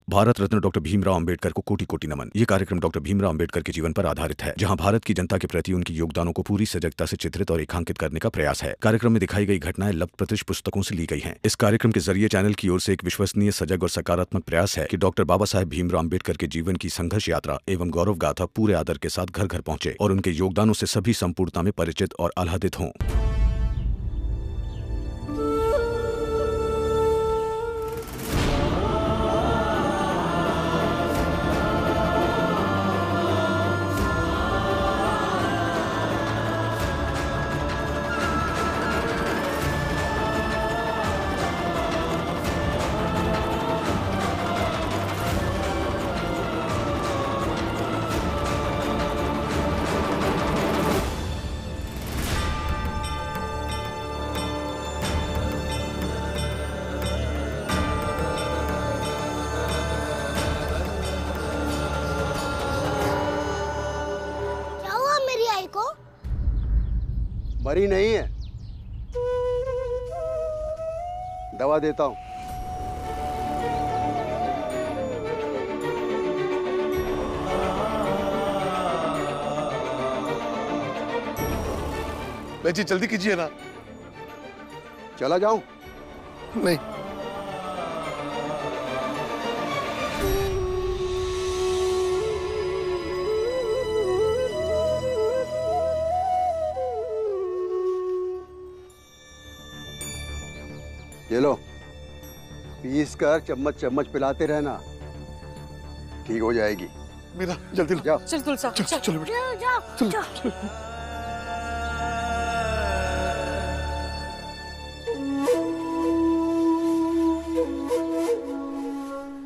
Bharat Ratna doctor Bhimrao Ambedkar को कोटि कोटि नमन। ये कार्यक्रम डॉक्टर भीमराव अंबेडकर के जीवन पर आधारित है, जहां भारत की जनता के प्रति उनके योगदानों को पूरी सजगता से चित्रित और रेखांकित करने का प्रयास है। कार्यक्रम में दिखाई गई घटनाएं लब्ध प्रतिष्ठ पुस्तकों से ली गई हैं। इस कार्यक्रम के जरिए चैनल की ओर से एक विश्वसनीय, सजग और सकारात्मक प्रयास है कि डॉक्टर बाबा साहेब भीमराव अंबेडकर के जीवन की संघर्ष यात्रा एवं गौरव गाथा पूरे आदर के साथ घर घर पहुंचे और उनके योगदानों से सभी संपूर्णता में परिचित और आह्लादित हों। मरी नहीं है, दवा देता हूं। जी जल्दी कीजिए ना। चला जाऊं? नहीं, ये लो, पीस कर चम्मच चम्मच पिलाते रहना, ठीक हो जाएगी। मेरा जल्दी जाओ। चल तुलसा, चलो चलो चलो।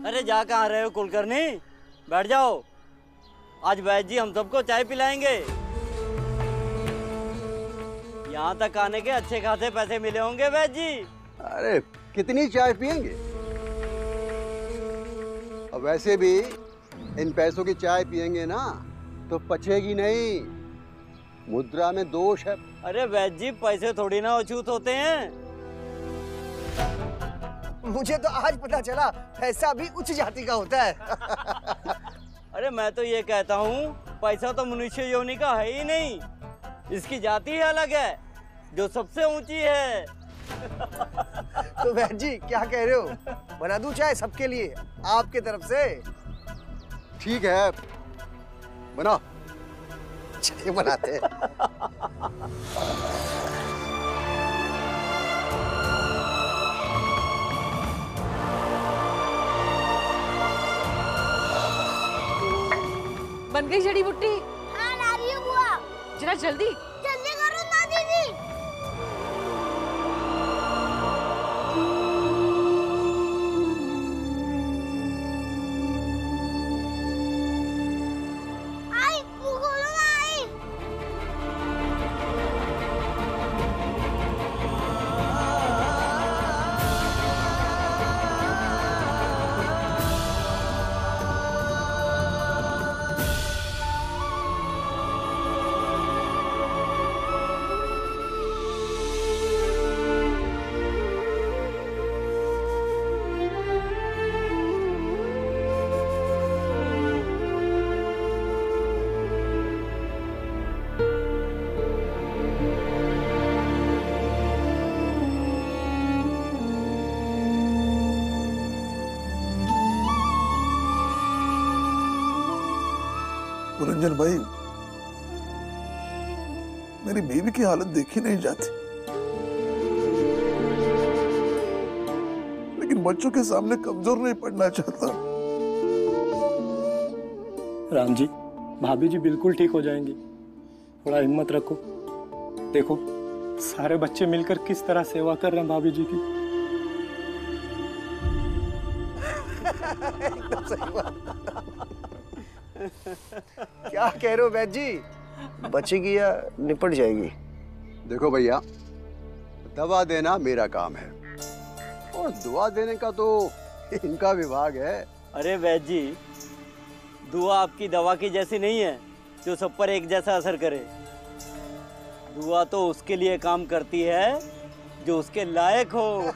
अरे जा कहाँ रहे हो कुलकर्णी? बैठ जाओ, आज वैद्य जी हम सबको चाय पिलाएंगे। यहाँ तक आने के अच्छे खासे पैसे मिले होंगे वैद्य जी। अरे कितनी चाय पियेंगे? और वैसे भी इन पैसों की चाय पियेंगे ना तो पचेगी नहीं, मुद्रा में दोष है। अरे वैद्य जी, पैसे थोड़ी ना अछूत होते हैं। मुझे तो आज पता चला पैसा भी उच्च जाति का होता है। अरे मैं तो ये कहता हूँ, पैसा तो मनुष्य योनि का है ही नहीं, इसकी जाति ही अलग है जो सबसे ऊंची है। तो बहन जी क्या कह रहे हो, बना दूं चाय सबके लिए आपके तरफ से? ठीक है, बना। चलिए बनाते हैं। बन गई जड़ी बूटी? हाँ ला रही हूँ बुआ। जरा जल्दी जल्दी करो ना दीदी। आई, मुँह खोलो ना आई। रंजन भाई, मेरी बीवी की हालत देखी नहीं जाती, लेकिन बच्चों के सामने कमजोर नहीं पड़ना चाहता। राम जी, भाभी जी बिल्कुल ठीक हो जाएंगी, थोड़ा हिम्मत रखो। देखो सारे बच्चे मिलकर किस तरह सेवा कर रहे हैं भाभी जी की। एकदम सही बात। क्या कह रहे हो वैद्य जी, बचेगी या निपट जाएगी? देखो भैया, दवा देना मेरा काम है और दुआ देने का तो इनका विभाग है। अरे वैद्य जी, दुआ आपकी दवा की जैसी नहीं है जो सब पर एक जैसा असर करे। दुआ तो उसके लिए काम करती है जो उसके लायक हो।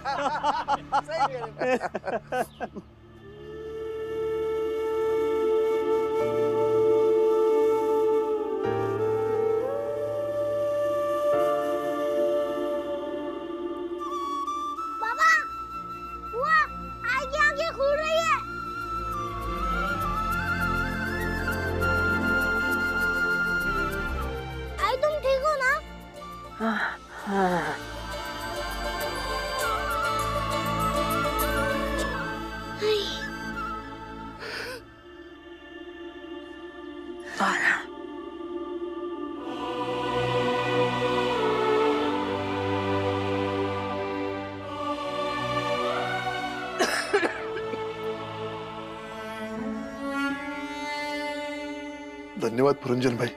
धन्यवाद पुरंजन भाई।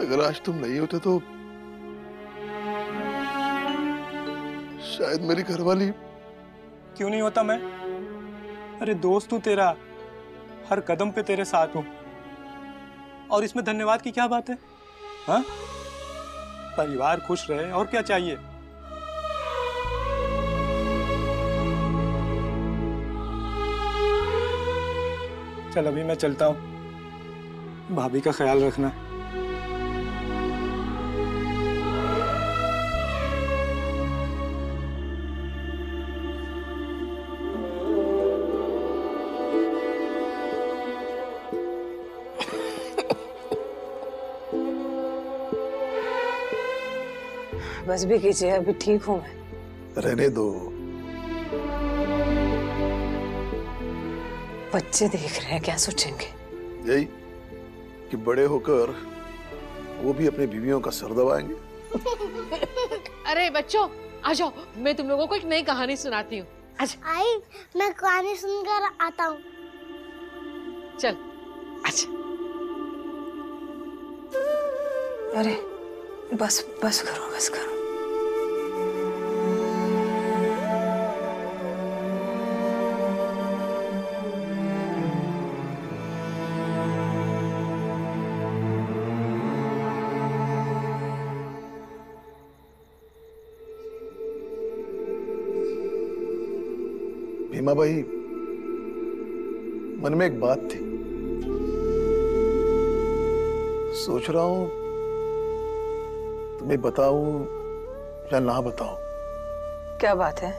अगर आज तुम नहीं होते तो शायद मेरी घरवाली। क्यों नहीं होता मैं? अरे दोस्त हूं तेरा, हर कदम पे तेरे साथ हूं। और इसमें धन्यवाद की क्या बात है? हाँ, परिवार खुश रहे और क्या चाहिए। चल अभी मैं चलता हूं, भाभी का ख्याल रखना। बस भी कीजिए, अभी ठीक हूं मैं। रहने दो। बच्चे देख रहे हैं, क्या सोचेंगे? यही कि बड़े होकर वो भी अपनी बीवियों का सर दबाएंगे। अरे बच्चों आ जाओ, मैं तुम लोगों को एक नई कहानी सुनाती हूँ। आई मैं कहानी सुनकर आता हूँ। चल अच्छा। अरे बस बस करो, बस करो। भीमा भाई, मन में एक बात थी, सोच रहा हूं तुम्हें बताऊं या ना बताऊं। क्या बात है?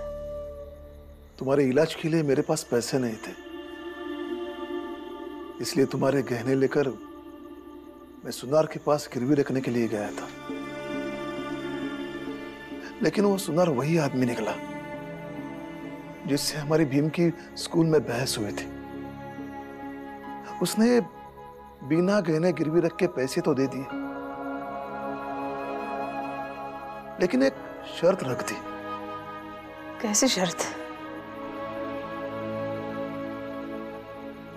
तुम्हारे इलाज के लिए मेरे पास पैसे नहीं थे, इसलिए तुम्हारे गहने लेकर मैं सुनार के पास गिरवी रखने के लिए गया था। लेकिन वो सुनार वही आदमी निकला जिससे हमारी भीम की स्कूल में बहस हुई थी। उसने बिना गहने गिरवी रख के पैसे तो दे दिए, लेकिन एक शर्त रख दी। कैसी शर्त?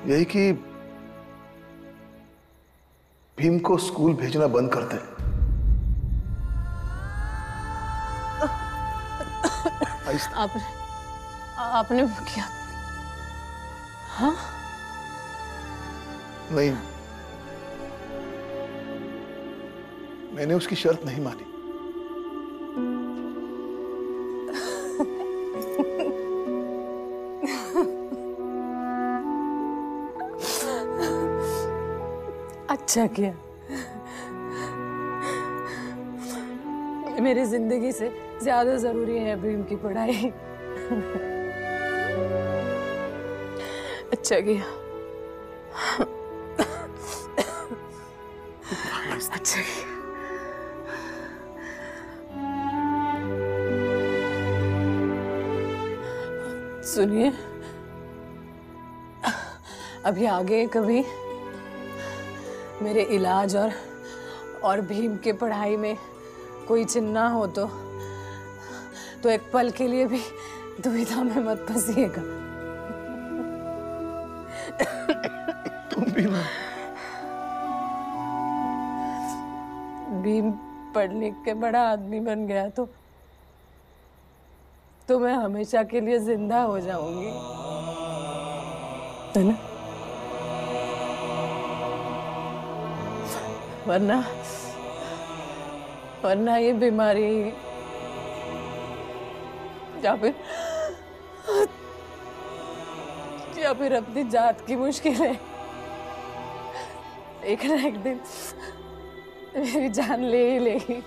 यही कि भीम को स्कूल भेजना बंद कर दे। आपने क्या? हाँ? नहीं, मैंने उसकी शर्त नहीं मानी। अच्छा किया। मेरी जिंदगी से ज्यादा जरूरी है भीम की पढ़ाई। अच्छा किया। अच्छा किया। सुनिए, अभी आगे कभी मेरे इलाज और भीम के पढ़ाई में कोई चिन्ना हो तो एक पल के लिए भी दुविधा में मत फंसिएगा। तुम भी ना। भीम पढ़ लिख के बड़ा आदमी बन गया तो मैं हमेशा के लिए जिंदा हो जाऊंगी, है ना? वरना ये बीमारी या फिर अपनी जात की मुश्किलें एक ना एक दिन मेरी जान ले ही लेगी।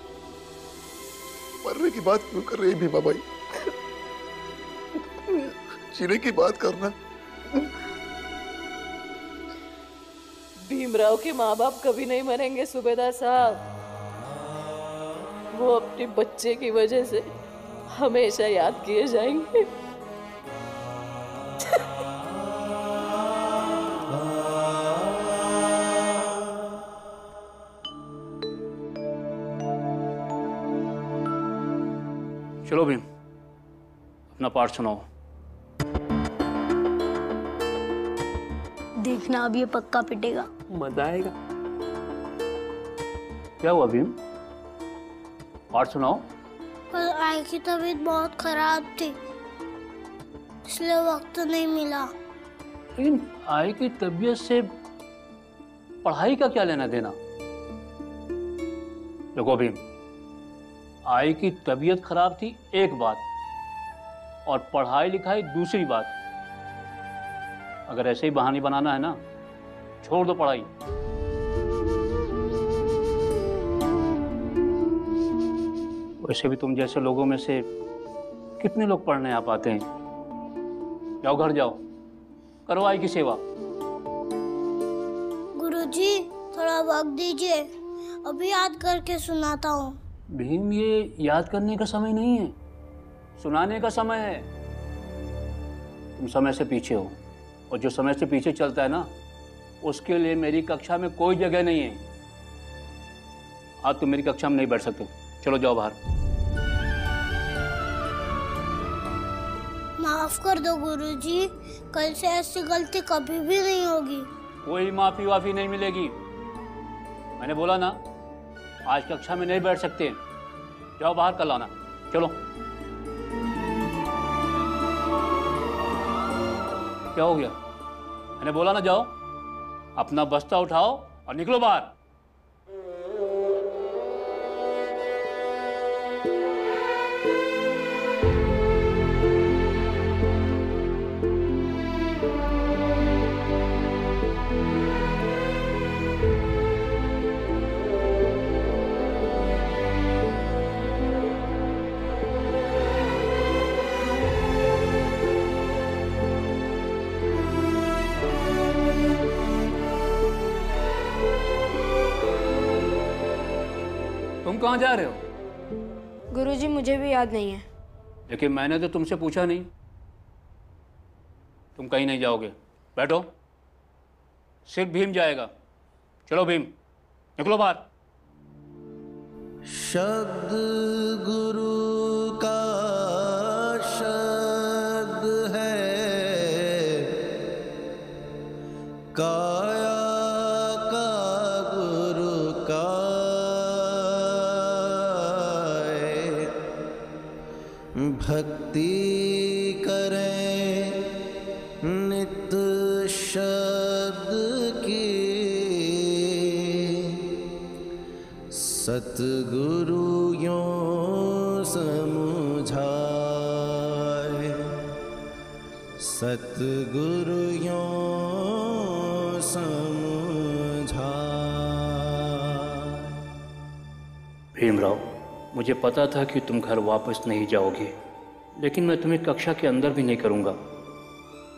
मरने की बात क्यों कर रही है भीमा भाई? जीने की बात करना। भीमराव के माँ बाप कभी नहीं मरेंगे सूबेदार साहब। वो अपने बच्चे की वजह से हमेशा याद किए जाएंगे। चलो भीम, अपना पाठ सुनाओ। देखना अब ये पक्का पिटेगा। मजा आएगा। क्या हुआ भीम? पाठ सुनाओ। कल आई की तबीयत बहुत खराब थी, इसलिए वक्त नहीं मिला। लेकिन आई की तबीयत से पढ़ाई का क्या लेना देना? देखो भीम, आई की तबीयत खराब थी एक बात, और पढ़ाई लिखाई दूसरी बात। अगर ऐसे ही बहाने बनाना है ना, छोड़ दो पढ़ाई। वैसे भी तुम जैसे लोगों में से कितने लोग पढ़ने आ पाते हैं। जाओ घर जाओ, करो आई की सेवा। गुरुजी थोड़ा वक्त दीजिए, अभी याद करके सुनाता हूँ। भीम, ये याद करने का समय नहीं है, सुनाने का समय है। तुम समय से पीछे हो, और जो समय से पीछे चलता है ना, उसके लिए मेरी कक्षा में कोई जगह नहीं है। आज तुम मेरी कक्षा में नहीं बैठ सकते, चलो जाओ बाहर। माफ कर दो गुरुजी, कल से ऐसी गलती कभी भी नहीं होगी। कोई माफी वाफी नहीं मिलेगी। मैंने बोला ना, आज कक्षा में नहीं बैठ सकते, जाओ बाहर, कल आना। चलो। क्या हो गया? मैंने बोला ना जाओ, अपना बस्ता उठाओ और निकलो बाहर। तुम कहाँ जा रहे हो? गुरुजी मुझे भी याद नहीं है। लेकिन मैंने तो तुमसे पूछा नहीं। तुम कहीं नहीं जाओगे, बैठो। सिर्फ भीम जाएगा। चलो भीम, निकलो बाहर। शब्द गुरु का शब्द है, काया का गुरु का भक्ति करें नित शब्द की, सतगुरु यों समझाए, सतगुरु यों समझाए। भीमराव, मुझे पता था कि तुम घर वापस नहीं जाओगे, लेकिन मैं तुम्हें कक्षा के अंदर भी नहीं करूँगा,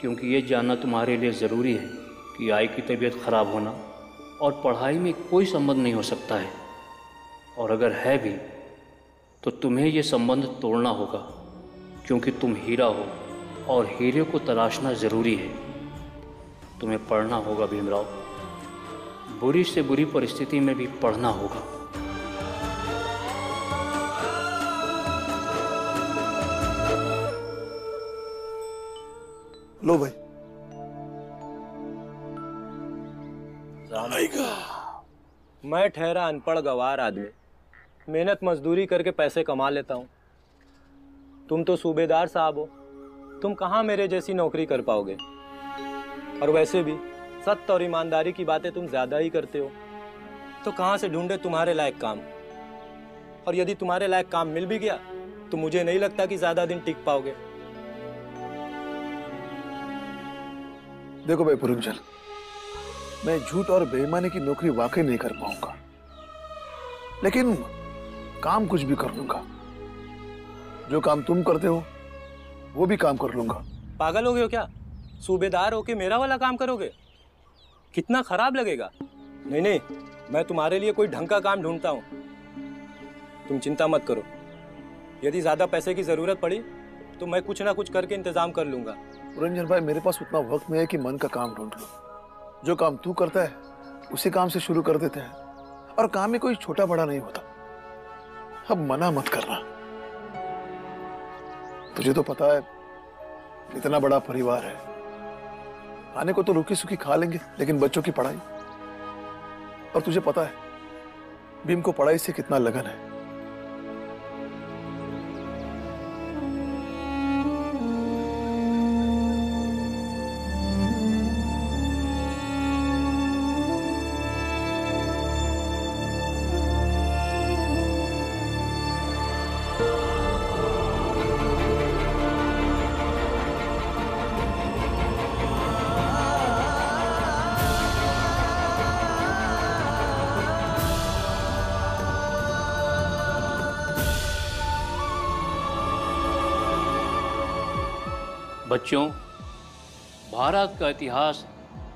क्योंकि ये जानना तुम्हारे लिए ज़रूरी है कि आई की तबीयत ख़राब होना और पढ़ाई में कोई संबंध नहीं हो सकता है। और अगर है भी तो तुम्हें ये संबंध तोड़ना होगा, क्योंकि तुम हीरा हो और हीरे को तलाशना ज़रूरी है। तुम्हें पढ़ना होगा भीमराव, बुरी से बुरी परिस्थिति में भी पढ़ना होगा। लो भाई। मैं ठहरा अनपढ़ गवार आदमी, मेहनत मजदूरी करके पैसे कमा लेता हूँ। तुम तो सूबेदार साहब हो, तुम कहाँ मेरे जैसी नौकरी कर पाओगे। और वैसे भी सत्य और ईमानदारी की बातें तुम ज्यादा ही करते हो, तो कहाँ से ढूंढे तुम्हारे लायक काम। और यदि तुम्हारे लायक काम मिल भी गया तो मुझे नहीं लगता कि ज्यादा दिन टिक पाओगे। देखो भाई पुरुंजल, मैं झूठ और बेईमानी की नौकरी वाकई नहीं कर पाऊंगा, लेकिन काम कुछ भी कर लूंगा। जो काम तुम करते हो वो भी काम कर लूंगा। पागल हो गए हो क्या? सूबेदार होके मेरा वाला काम करोगे? कितना खराब लगेगा। नहीं नहीं, मैं तुम्हारे लिए कोई ढंग का काम ढूंढता हूँ। तुम चिंता मत करो, यदि ज्यादा पैसे की जरूरत पड़ी तो मैं कुछ ना कुछ करके इंतजाम कर लूंगा। रंजन भाई, मेरे पास उतना वक्त नहीं है कि मन का काम ढूंढ लो। जो काम तू करता है उसी काम से शुरू कर देते हैं, और काम में कोई छोटा बड़ा नहीं होता। अब मना मत करना। तुझे तो पता है इतना बड़ा परिवार है, खाने को तो रुकी सुखी खा लेंगे, लेकिन बच्चों की पढ़ाई, और तुझे पता है भीम को पढ़ाई से कितना लगन है। बच्चों, भारत का इतिहास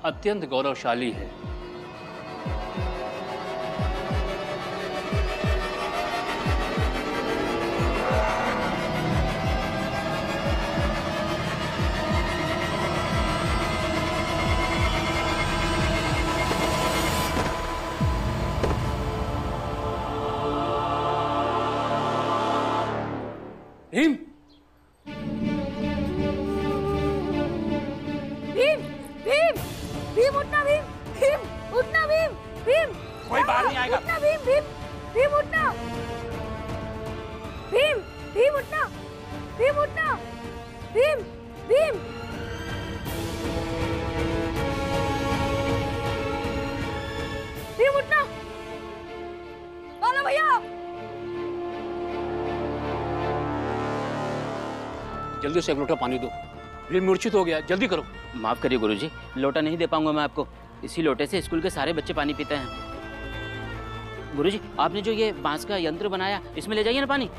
अत्यंत गौरवशाली है। भीम, भीम उठना, भीम उठना, भीम कोई बाहर नहीं आएगा। उठना, भीम उठना, भीम उठना, भीम उठना, भीम उठना, बाला भैया। जल्दी से एक लोटा पानी दो, भीम मूर्छित हो गया, जल्दी करो। माफ करिए गुरुजी, लोटा नहीं दे पाऊंगा मैं आपको। इसी लोटे से स्कूल के सारे बच्चे पानी पीते हैं। गुरुजी, आपने जो ये बांस का यंत्र बनाया, इसमें ले जाइए ना पानी।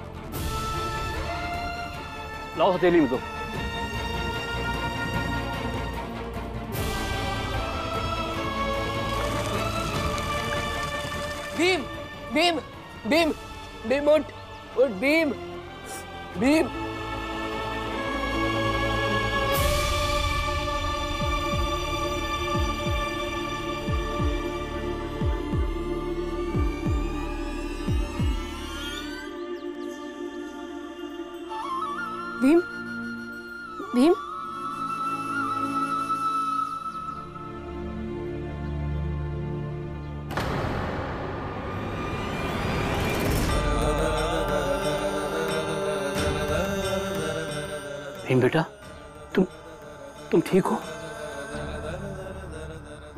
लाओ हथेली में दो। भीम उठ भीम। भीम भीम बेटा, तुम ठीक हो?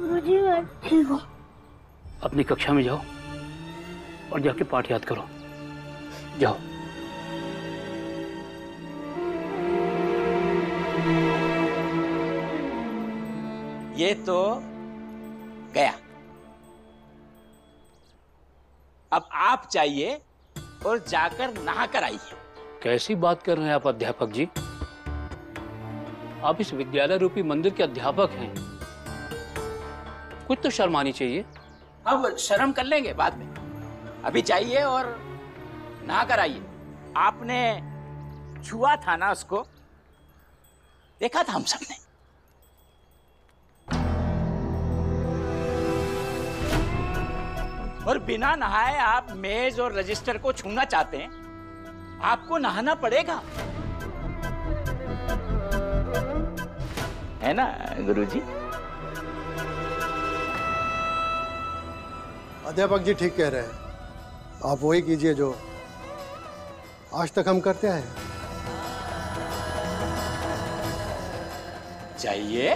मुझे मैं ठीक हूँ। अपनी कक्षा में जाओ और जाके पाठ याद करो। जाओ। ये तो गया। अब आप जाइए और जाकर नहा कर आइए। कैसी बात कर रहे हैं आप अध्यापक जी? आप इस विद्यालय रूपी मंदिर के अध्यापक हैं, कुछ तो शर्म आनी चाहिए। अब शर्म कर लेंगे बाद में, अभी जाइए और नहा कर आइए। आपने छुआ था ना उसको, देखा था हम सबने। और बिना नहाए आप मेज और रजिस्टर को छूना चाहते हैं, आपको नहाना पड़ेगा, है ना गुरुजी? अध्यापक जी ठीक कह रहे हैं, आप वही कीजिए जो आज तक हम करते आए हैं। जाइए।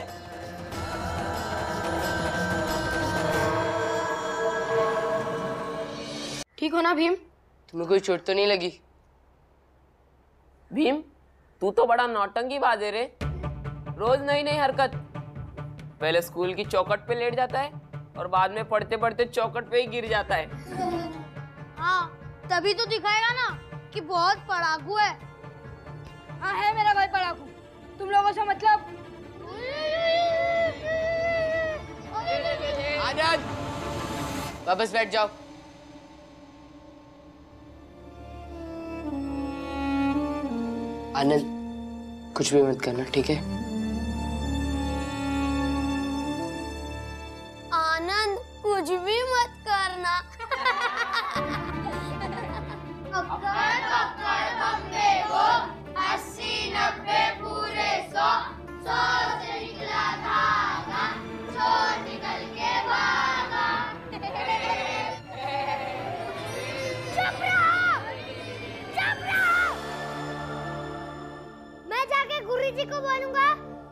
ठीक हो ना भीम? तुम्हें कोई चोट तो नहीं लगी? भीम तू तो बड़ा नौटंकी बाज है रे, रोज नई नई हरकत। पहले स्कूल की चौखट पे लेट जाता है और बाद में पढ़ते पढ़ते चौखट पे ही गिर जाता है। हाँ, तभी तो दिखाएगा ना कि बहुत पढ़ाकू है। हाँ है मेरा भाई पढ़ाकू, तुम लोगों से मतलब। आजाद, वापस बैठ जाओ। आनंद कुछ भी मत करना, ठीक है? आनंद कुछ भी मत करना। बम्बे वो 80-90 पूरे 100 से निकला धागा, चोर निकल के भागा। चुप रहो, चुप रहो। मैं जाके गुरुजी को बोलूंगा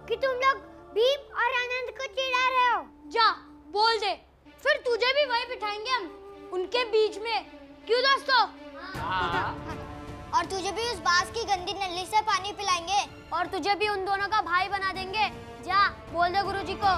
कि तुम लोग भीम और आनंद को चिढ़ा रहे हो। जा बोल दे, फिर तुझे भी वही बिठाएंगे हम उनके बीच में। क्यों दोस्तों? और तुझे भी उस बांस की गंदी नली से पानी पिलाएंगे और तुझे भी उन दोनों का भाई बना देंगे। जा बोल दे गुरुजी को।